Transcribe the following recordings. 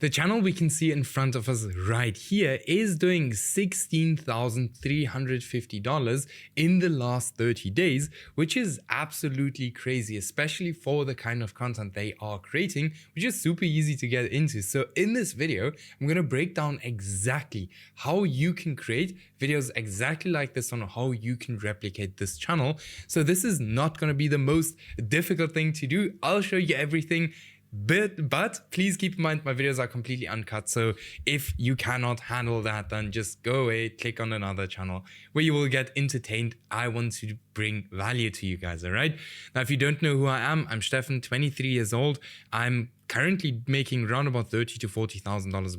The channel we can see in front of us right here is doing $16,350 in the last 30 days, which is absolutely crazy, especially for the kind of content they are creating, which is super easy to get into. So in this video, I'm going to break down exactly how you can create videos exactly like this on how you can replicate this channel. So this is not going to be the most difficult thing to do. I'll show you everything. But please keep in mind my videos are completely uncut, so if you cannot handle that, then just go away, click on another channel where you will get entertained. I want to bring value to you guys, all right? Now, if you don't know who I am, I'm Stefan, 23 years old. I'm currently making around about $30,000 to $40,000 a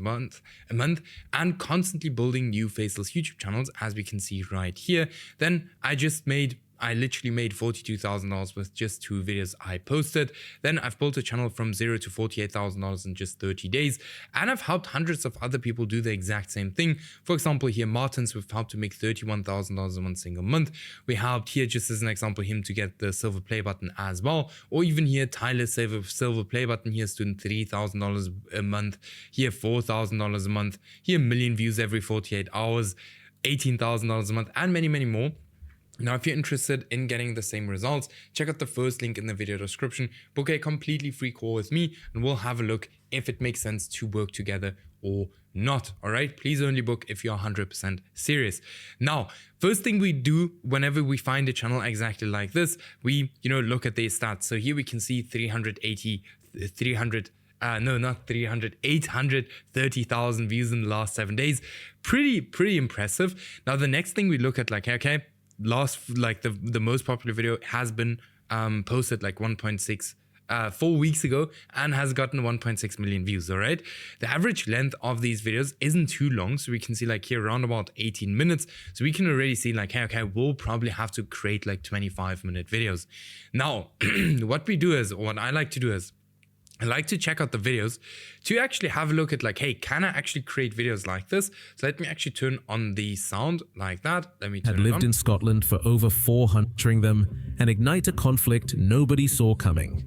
month and constantly building new faceless YouTube channels, as we can see right here. Then I literally made $42,000 with just 2 videos I posted. Then I've built a channel from $0 to $48,000 in just 30 days. And I've helped hundreds of other people do the exact same thing. For example, here, Martins, we've helped to make $31,000 in one single month. We helped here, just as an example, him to get the silver play button as well. Or even here, Tyler silver play button. Here's doing $3,000 a month. Here, $4,000 a month. Here, 1 million views every 48 hours. $18,000 a month, and many, many more. Now, if you're interested in getting the same results, check out the first link in the video description, book a completely free call with me, and we'll have a look if it makes sense to work together or not. All right, please only book if you're 100% serious. Now, first thing we do whenever we find a channel exactly like this, we look at their stats. So here we can see 830,000 views in the last 7 days. Pretty impressive. Now, the next thing we look at, the most popular video has been posted 4 weeks ago and has gotten 1.6 million views. All right, the average length of these videos isn't too long, so we can see here around about 18 minutes. So we can already see we'll probably have to create 25-minute videos. Now, what I like to do is I like to check out the videos to actually have a look at hey, can I actually create videos like this? So let me actually turn on the sound like that. Let me turn had lived in Scotland for over 400 them and ignite a conflict nobody saw coming.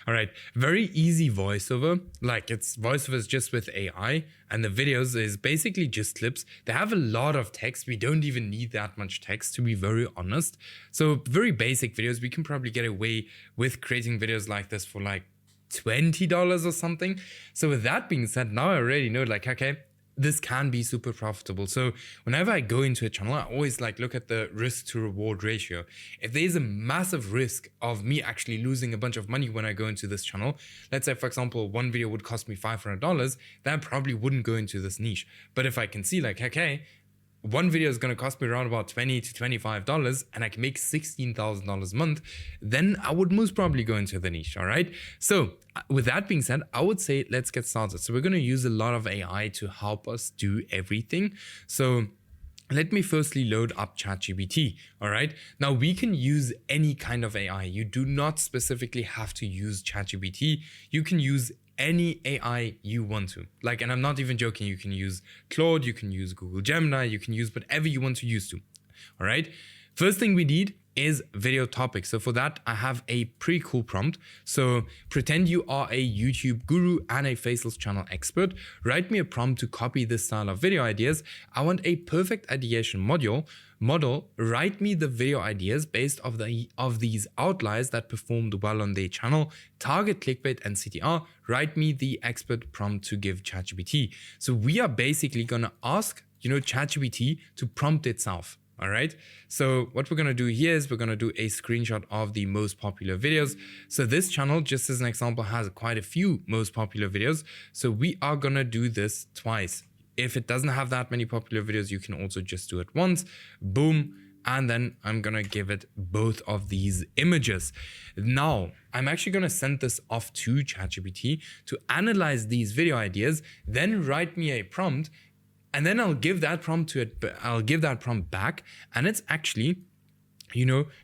All right, very easy voiceover. It's voiceovers just with AI, and the videos is basically just clips. They have a lot of text. We don't even need that much text, to be very honest. So very basic videos. We can probably get away with creating videos like this for $20 or something. So with that being said, now I already know okay, this can be super profitable. So whenever I go into a channel, I always look at the risk to reward ratio. If there's a massive risk of me actually losing a bunch of money when I go into this channel, let's say, for example, one video would cost me $500, then I probably wouldn't go into this niche. But if I can see okay, one video is going to cost me around about $20 to $25 and I can make $16,000 a month, then I would most probably go into the niche. All right. So with that being said, I would say let's get started. So we're going to use a lot of AI to help us do everything. So let me firstly load up ChatGPT. All right. Now we can use any kind of AI. You do not specifically have to use ChatGPT. You can use any AI you want to. And I'm not even joking. You can use Claude, you can use Google Gemini, you can use whatever you want to use to. All right. First thing we need is video topics. So for that, I have a pretty cool prompt. So pretend you are a YouTube guru and a faceless channel expert. Write me a prompt to copy this style of video ideas. I want a perfect ideation model. Write me the video ideas based off these outliers that performed well on their channel. Target clickbait and CTR. Write me the expert prompt to give ChatGPT. So we are basically gonna ask ChatGPT to prompt itself. All right. So what we're going to do here is we're going to do a screenshot of the most popular videos. So this channel, just as an example, has quite a few most popular videos. So we are going to do this twice. If it doesn't have that many popular videos, you can also just do it once. Boom. And then I'm going to give it both of these images. Now, I'm actually going to send this off to ChatGPT to analyze these video ideas, then write me a prompt. And then I'll give that prompt back, and it's actually,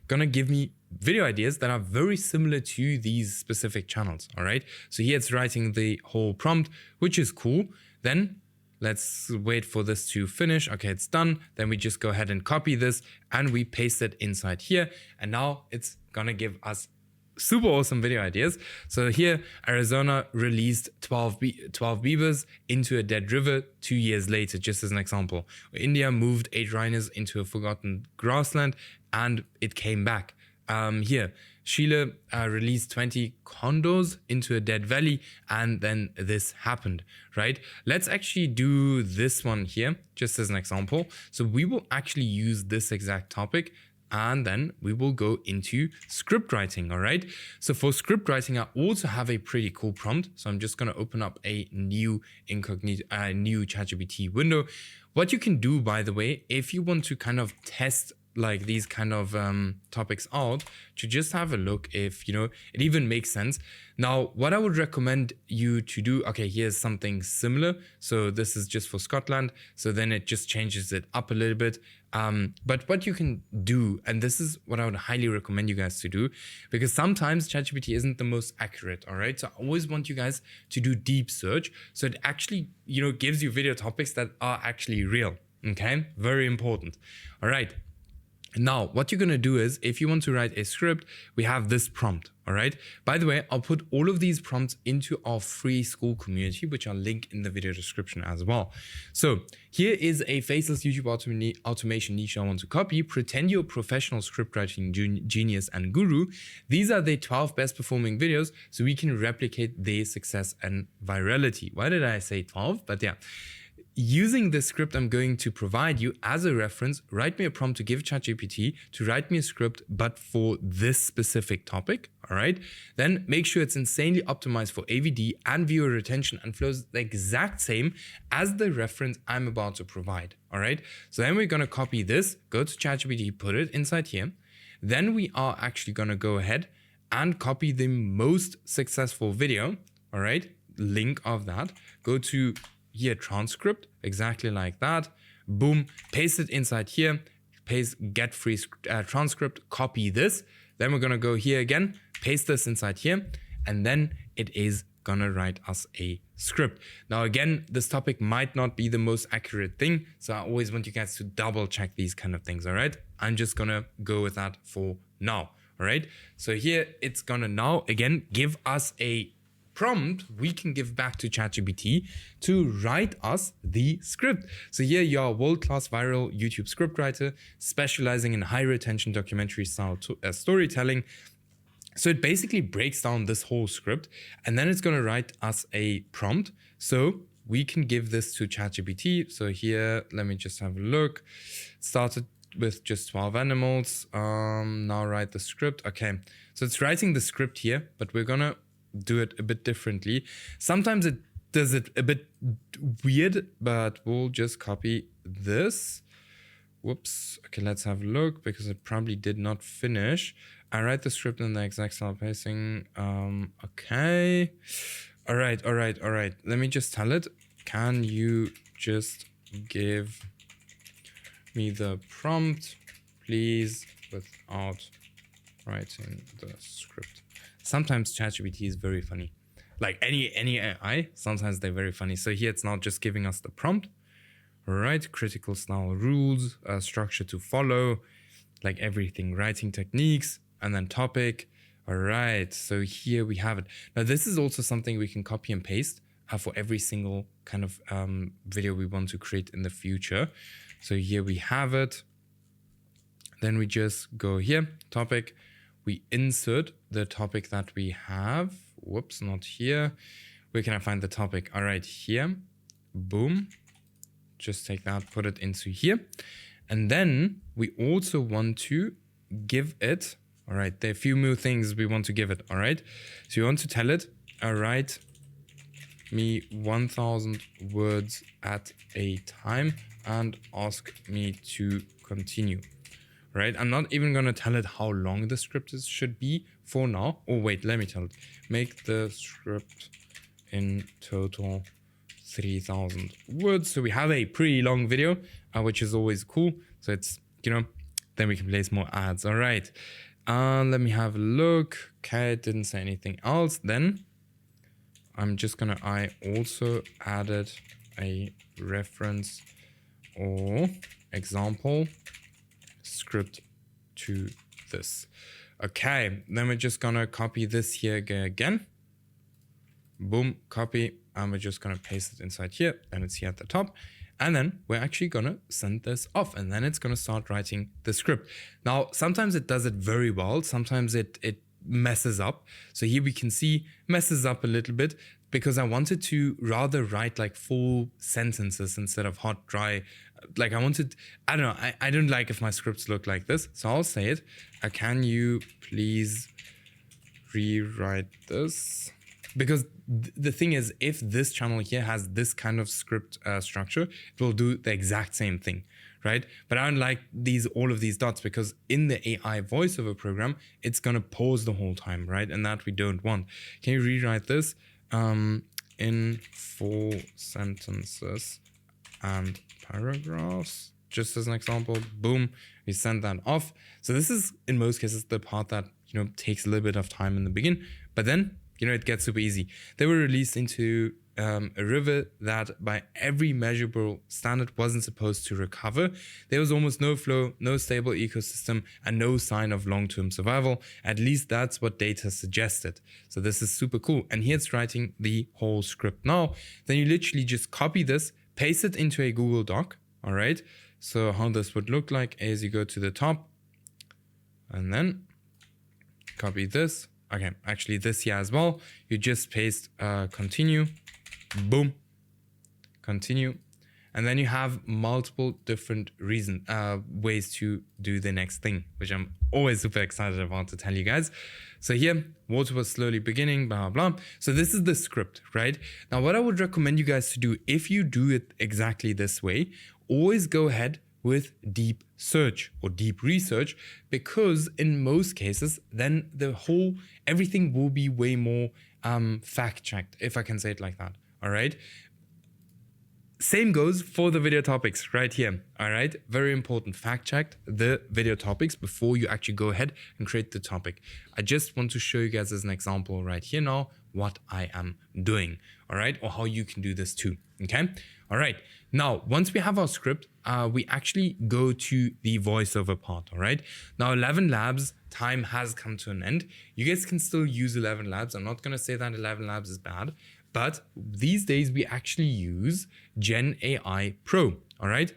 gonna give me video ideas that are very similar to these specific channels. All right. So here it's writing the whole prompt, which is cool. Then let's wait for this to finish. Okay, it's done. Then we just go ahead and copy this and we paste it inside here. And now it's gonna give us super awesome video ideas. So here, Arizona released 12 beavers into a dead river 2 years later, just as an example. India moved 8 rhinos into a forgotten grassland and it came back. Here, Sheila released 20 condors into a dead valley and then this happened, right? Let's actually do this one here, just as an example. So we will actually use this exact topic and then we will go into script writing, all right? So for script writing, I also have a pretty cool prompt. So I'm just gonna open up a new new ChatGPT window. What you can do, by the way, if you want to kind of test like these kind of topics out, to just have a look if, you know, it even makes sense. Now, what I would recommend you to do, okay, here's something similar. So this is just for Scotland. So then it just changes it up a little bit. But what you can do, and this is what I would highly recommend you guys to do, because sometimes ChatGPT isn't the most accurate, all right? So I always want you guys to do deep search. So it actually, you know, gives you video topics that are actually real, okay? Very important, all right? Now, what you're going to do is, if you want to write a script, we have this prompt, all right? By the way, I'll put all of these prompts into our free school community, which I'll link in the video description as well. So here is a faceless YouTube automation niche I want to copy. Pretend you're a professional script writing genius and guru. These are the 12 best performing videos, so we can replicate their success and virality. Why did I say 12? But yeah. Using the script I'm going to provide you as a reference, write me a prompt to give ChatGPT to write me a script, but for this specific topic, all right? Then make sure it's insanely optimized for AVD and viewer retention and flows the exact same as the reference I'm about to provide, all right? So then we're gonna copy this, go to ChatGPT, put it inside here. Then we are actually gonna go ahead and copy the most successful video, all right? Link of that, go to here, transcript, exactly like that. Boom, paste it inside here, paste get free transcript, copy this. Then we're gonna go here again, paste this inside here, and then it is gonna write us a script. Now again, this topic might not be the most accurate thing, so I always want you guys to double check these kind of things, all right? I'm just gonna go with that for now, all right? So here, it's gonna now, again, give us a prompt we can give back to ChatGPT to write us the script. So here you are, a world-class viral YouTube scriptwriter specializing in high retention documentary style storytelling. So it basically breaks down this whole script and then it's going to write us a prompt. So we can give this to ChatGPT. So here, let me just have a look. Started with just 12 animals. Now write the script. Okay, so it's writing the script here, but we're gonna do it a bit differently. Sometimes it does it a bit weird, but we'll just copy this. Whoops. Okay, let's have a look because it probably did not finish. I write the script in the exact style pacing. Okay. All right. Let me just tell it. Can you just give me the prompt, please, without writing the script? Sometimes ChatGPT is very funny. Like any AI, sometimes they're very funny. So here it's not just giving us the prompt. All right, critical style rules, structure to follow, like everything, writing techniques, and then topic. All right, so here we have it. Now this is also something we can copy and paste for every single kind of video we want to create in the future. So here we have it. Then we just go here, topic. We insert the topic that we have. Whoops, not here. Where can I find the topic? All right, here. Boom. Just take that, put it into here. And then we also want to give it, all right, there are a few more things we want to give it, all right? So you want to tell it, write me 1,000 words at a time and ask me to continue. Right, I'm not even gonna tell it how long the script should be for now. Oh wait, let me tell it. Make the script in total 3,000 words. So we have a pretty long video, which is always cool. So it's, you know, then we can place more ads. All right, let me have a look. Okay, it didn't say anything else. Then I'm just gonna, I also added a reference or example script to this. Okay, then we're just gonna copy this here again. Boom, copy, and we're just gonna paste it inside here, and it's here at the top. And then we're actually gonna send this off, and then it's gonna start writing the script. Now, sometimes it does it very well, sometimes it messes up. So here we can see messes up a little bit because I wanted to rather write like full sentences instead of hot, dry. Like I don't know, I don't like if my scripts look like this. So I'll say it. Can you please rewrite this? Because the thing is, if this channel here has this kind of script structure, it will do the exact same thing, right? But I don't like all of these dots because in the AI voiceover program, it's gonna pause the whole time, right? And that we don't want. Can you rewrite this in 4 sentences and paragraphs? Just as an example, boom, we send that off. So this is in most cases the part that takes a little bit of time in the beginning, but then it gets super easy. They were released into a river that by every measurable standard wasn't supposed to recover. There was almost no flow, no stable ecosystem, and no sign of long-term survival. At least that's what data suggested. So this is super cool. And here it's writing the whole script now. Then you literally just copy this, paste it into a Google Doc. All right. So how this would look like is you go to the top and then copy this. Okay, actually this here as well. You just paste continue, boom, continue. And then you have multiple different ways to do the next thing, which I'm always super excited about to tell you guys. So here, water was slowly beginning, blah, blah, blah. So this is the script, right? Now, what I would recommend you guys to do, if you do it exactly this way, always go ahead with deep search or deep research, because in most cases, then everything will be way more fact-checked, if I can say it like that, all right? Same goes for the video topics right here, all right? Very important, fact-check the video topics before you actually go ahead and create the topic. I just want to show you guys as an example right here now what I am doing, all right? Or how you can do this too, okay? All right, now, once we have our script, we actually go to the voiceover part, all right? Now, 11 Labs time has come to an end. You guys can still use 11 Labs. I'm not gonna say that 11 Labs is bad, but these days we actually use Gen AI Pro, all right?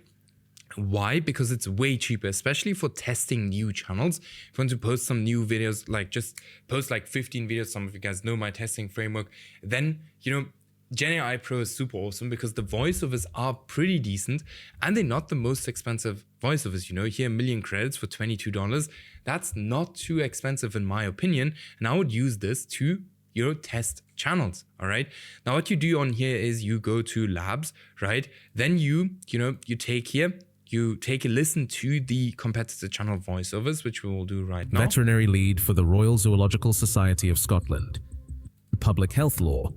Why? Because it's way cheaper, especially for testing new channels. If you want to post some new videos, like just post like 15 videos, some of you guys know my testing framework, then, Gen AI Pro is super awesome because the voiceovers are pretty decent and they're not the most expensive voiceovers. Here, 1 million credits for $22. That's not too expensive in my opinion. And I would use this to, test channels. All right. Now, what you do on here is you go to labs, right? Then you take a listen to the competitor channel voiceovers, which we will do right now. Veterinary lead for the Royal Zoological Society of Scotland. Public health law.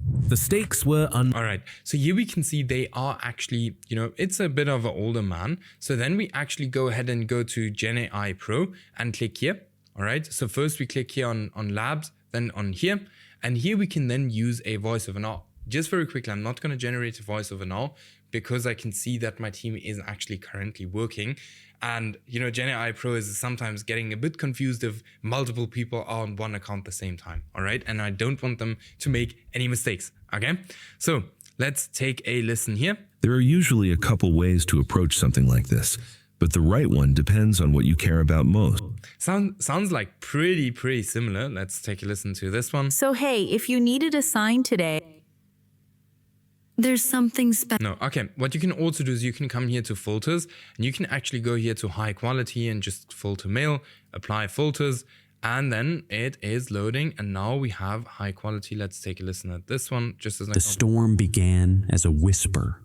The stakes were all right, so here we can see they are actually, it's a bit of an older man. So then we actually go ahead and go to Gen AI Pro and click here. All right, so first we click here on labs, then on here, and here we can then use a voiceover. Now, just very quickly, I'm not going to generate a voiceover now because I can see that my team is actually currently working. And, Gen AI Pro is sometimes getting a bit confused if multiple people are on one account at the same time, all right? And I don't want them to make any mistakes, okay? So let's take a listen here. There are usually a couple ways to approach something like this, but the right one depends on what you care about most. Sounds like pretty similar. Let's take a listen to this one. So, hey, if you needed a sign today, there's something special. No, okay. What you can also do is you can come here to filters and you can actually go here to high quality and just filter male, apply filters, and then it is loading. And now we have high quality. Let's take a listen at this one. Just as an example. Storm began as a whisper.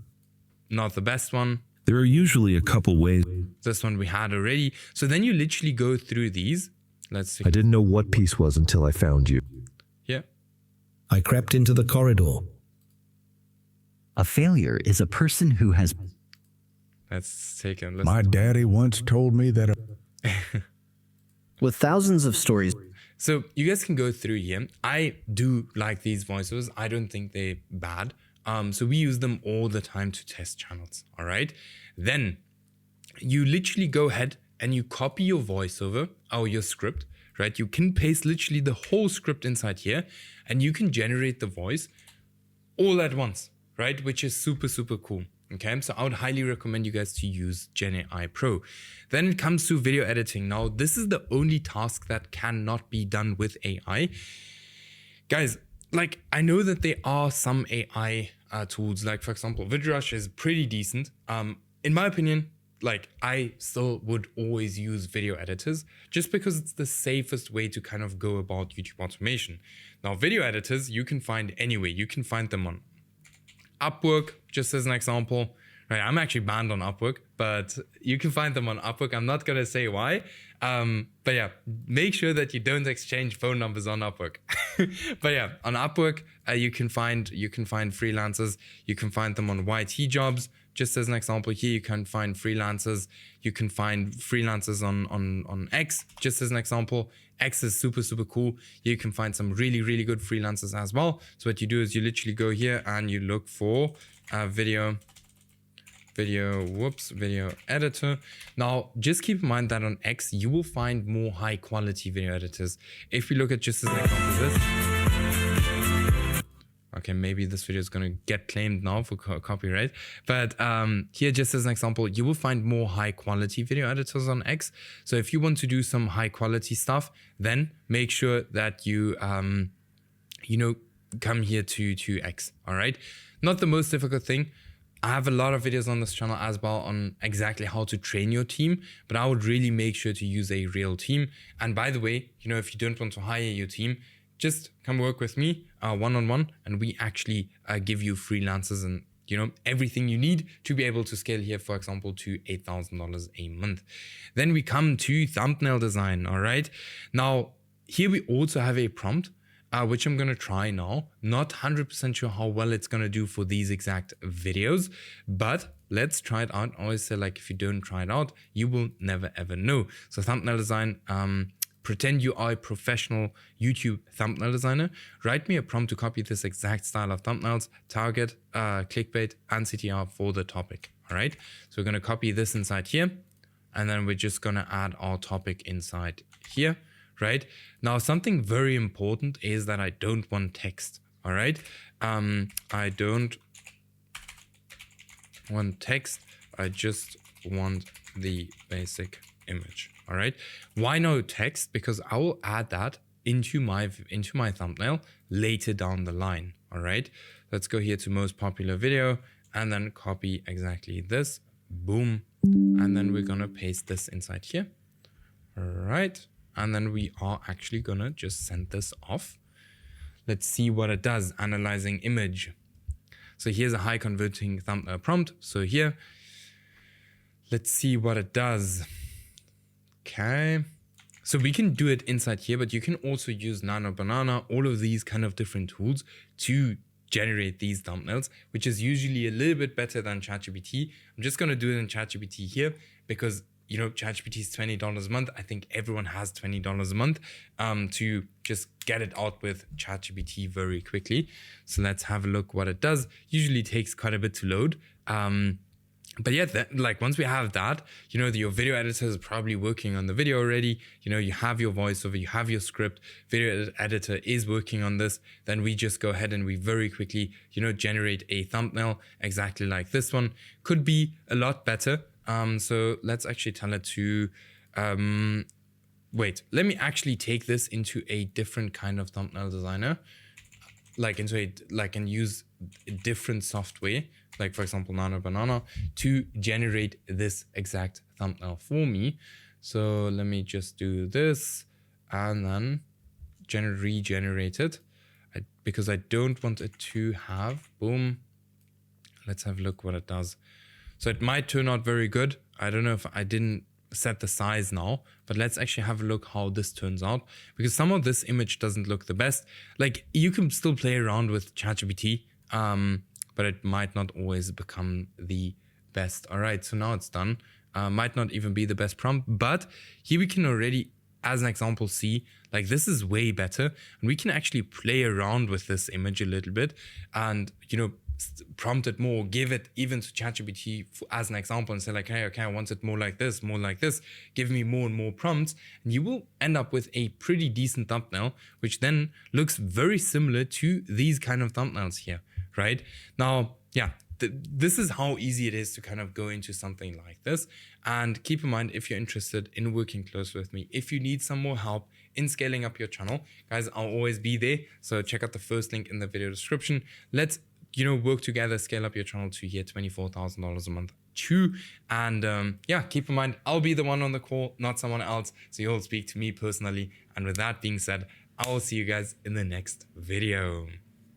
Not the best one. There are usually a couple ways. This one we had already. So then you literally go through these. Let's see. I didn't know what peace was until I found you. Yeah. I crept into the corridor. A failure is a person who has... Let's take a listen. My daddy once told me that... With thousands of stories. So you guys can go through here. I do like these voiceovers. I don't think they're bad. So we use them all the time to test channels, all right? Then you literally go ahead and you copy your voiceover or your script, right? You can paste literally the whole script inside here and you can generate the voice all at once, right? Which is super, super cool. Okay, so I would highly recommend you guys to use Gen AI Pro. Then it comes to video editing. Now, this is the only task that cannot be done with AI. Guys, like, I know that there are some AI tools, like for example, VidRush is pretty decent. In my opinion, like, I still would always use video editors just because it's the safest way to kind of go about YouTube automation. Now, video editors, you can find anywhere. You can find them on Upwork, just as an example, right? I'm actually banned on Upwork, but you can find them on Upwork. I'm not gonna say why, but yeah, make sure that you don't exchange phone numbers on Upwork. But yeah, on Upwork, you can find freelancers. You can find them on YT jobs. Just as an example here, you can find freelancers. You can find freelancers on X, just as an example. X is super, super cool. You can find some really, really good freelancers as well. So what you do is you literally go here and you look for video editor. Now, just keep in mind that on X, you will find more high quality video editors. If we look at just as an example this, okay, maybe this video is going to get claimed now for copyright. But here, just as an example, you will find more high quality video editors on X. So if you want to do some high quality stuff, then make sure that you, come here to X. All right. Not the most difficult thing. I have a lot of videos on this channel as well on exactly how to train your team, but I would really make sure to use a real team. And by the way, if you don't want to hire your team, just come work with me one-on-one, and we actually give you freelancers and everything you need to be able to scale here, for example, to $8,000 a month. Then we come to thumbnail design. All right. Now here we also have a prompt, which I'm going to try now. Not 100% sure how well it's going to do for these exact videos, but let's try it out. I always say, like, if you don't try it out, you will never ever know. So thumbnail design, pretend you are a professional YouTube thumbnail designer. Write me a prompt to copy this exact style of thumbnails, target, clickbait, and CTR for the topic. All right. So we're going to copy this inside here, and then we're just going to add our topic inside here. Right now, something very important is that I don't want text. All right. I don't want text. I just want the basic image. All right. Why no text? Because I will add that into my thumbnail later down the line. All right. Let's go here to most popular video and then copy exactly this. Boom. And then we're going to paste this inside here. All right. And then we are actually going to just send this off. Let's see what it does. Analyzing image. So here's a high converting thumbnail prompt. So here, let's see what it does. Okay. So we can do it inside here, but you can also use Nano Banana, all of these kind of different tools to generate these thumbnails, which is usually a little bit better than ChatGPT. I'm just going to do it in ChatGPT here because ChatGPT is $20 a month. I think everyone has $20 a month to just get it out with ChatGPT very quickly. So let's have a look what it does. Usually takes quite a bit to load. But yeah, once we have that, your video editor is probably working on the video already. You have your voiceover, you have your script, video editor is working on this. Then we just go ahead and we very quickly, generate a thumbnail exactly like this one. Could be a lot better. So let's actually tell it to, wait, let me actually take this into a different kind of thumbnail designer, and use a different software, like for example, Nano Banana, to generate this exact thumbnail for me. So let me just do this and then regenerate it because I don't want it to have, boom. Let's have a look what it does. So it might turn out very good. I don't know if I didn't set the size now, but let's actually have a look how this turns out, because some of this image doesn't look the best. Like, you can still play around with ChatGPT, but it might not always become the best. All right, so now it's done. Might not even be the best prompt, but here we can already, as an example, see like this is way better, and we can actually play around with this image a little bit and prompt it more, give it even to ChatGPT as an example and say like, hey, okay, I want it more like this, give me more and more prompts, and you will end up with a pretty decent thumbnail, which then looks very similar to these kind of thumbnails here, right? Now, yeah, this is how easy it is to kind of go into something like this. And keep in mind, if you're interested in working close with me, if you need some more help in scaling up your channel, guys, I'll always be there. So check out the first link in the video description. Let's, work together, scale up your channel to here $24,000 a month too. And yeah, keep in mind, I'll be the one on the call, not someone else. So you'll speak to me personally. And with that being said, I will see you guys in the next video.